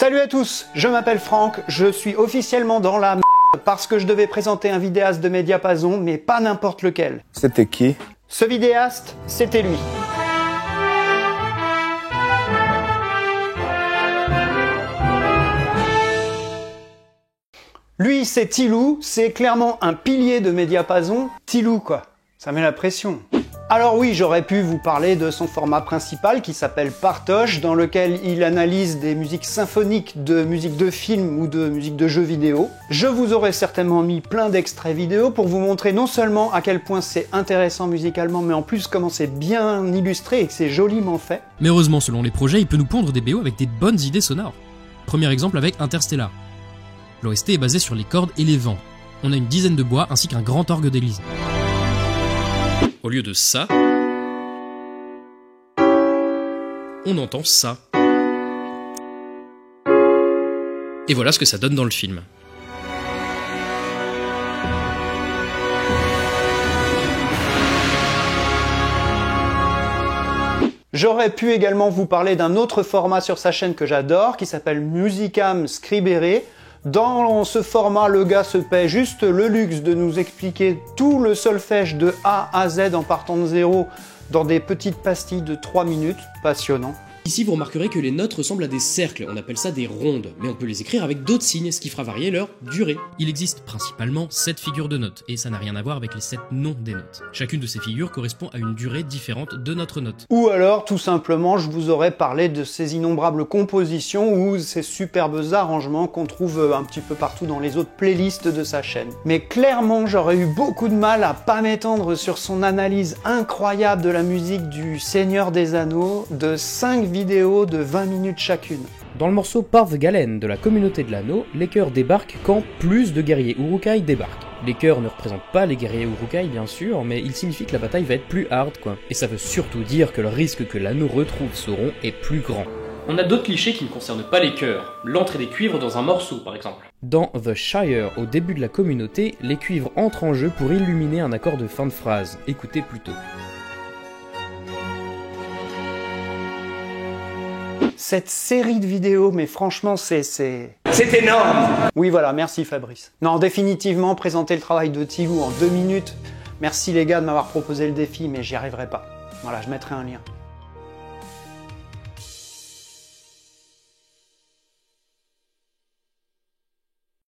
Salut à tous, je m'appelle Franck, je suis officiellement dans la merde parce que je devais présenter un vidéaste de Mediapasson, mais pas n'importe lequel. C'était qui? Ce vidéaste, c'était lui. Lui, c'est Tilou, c'est clairement un pilier de Mediapasson. Tilou, quoi. Ça met la pression. Alors oui, j'aurais pu vous parler de son format principal qui s'appelle Partoche, dans lequel il analyse des musiques symphoniques de musique de film ou de musique de jeux vidéo. Je vous aurais certainement mis plein d'extraits vidéo pour vous montrer non seulement à quel point c'est intéressant musicalement, mais en plus comment c'est bien illustré et que c'est joliment fait. Mais heureusement, selon les projets, il peut nous pondre des BO avec des bonnes idées sonores. Premier exemple avec Interstellar. L'OST est basé sur les cordes et les vents. On a une dizaine de bois ainsi qu'un grand orgue d'église. Au lieu de ça, on entend ça. Et voilà ce que ça donne dans le film. J'aurais pu également vous parler d'un autre format sur sa chaîne que j'adore, qui s'appelle Musicam Scribere. Dans ce format, le gars se paie juste le luxe de nous expliquer tout le solfège de A à Z en partant de zéro dans des petites pastilles de 3 minutes. Passionnant. Ici, vous remarquerez que les notes ressemblent à des cercles, on appelle ça des rondes, mais on peut les écrire avec d'autres signes, ce qui fera varier leur durée. Il existe principalement 7 figures de notes, et ça n'a rien à voir avec les 7 noms des notes. Chacune de ces figures correspond à une durée différente de notre note. Ou alors, tout simplement, je vous aurais parlé de ces innombrables compositions ou ces superbes arrangements qu'on trouve un petit peu partout dans les autres playlists de sa chaîne. Mais clairement, j'aurais eu beaucoup de mal à pas m'étendre sur son analyse incroyable de la musique du Seigneur des Anneaux, de 5 vidéos de 20 minutes chacune. Dans le morceau Parvgalen de la communauté de l'anneau, les chœurs débarquent quand plus de guerriers Uruk-hai débarquent. Les chœurs ne représentent pas les guerriers Uruk-hai bien sûr, mais ils signifient que la bataille va être plus hard quoi. Et ça veut surtout dire que le risque que l'anneau retrouve Sauron est plus grand. On a d'autres clichés qui ne concernent pas les chœurs, l'entrée des cuivres dans un morceau par exemple. Dans The Shire, au début de la communauté, les cuivres entrent en jeu pour illuminer un accord de fin de phrase. Écoutez plutôt. Cette série de vidéos, mais franchement, c'est énorme! Oui, voilà, merci Fabrice. Non, définitivement, présenter le travail de Tilou en 2 minutes. Merci les gars de m'avoir proposé le défi, mais j'y arriverai pas. Voilà, je mettrai un lien.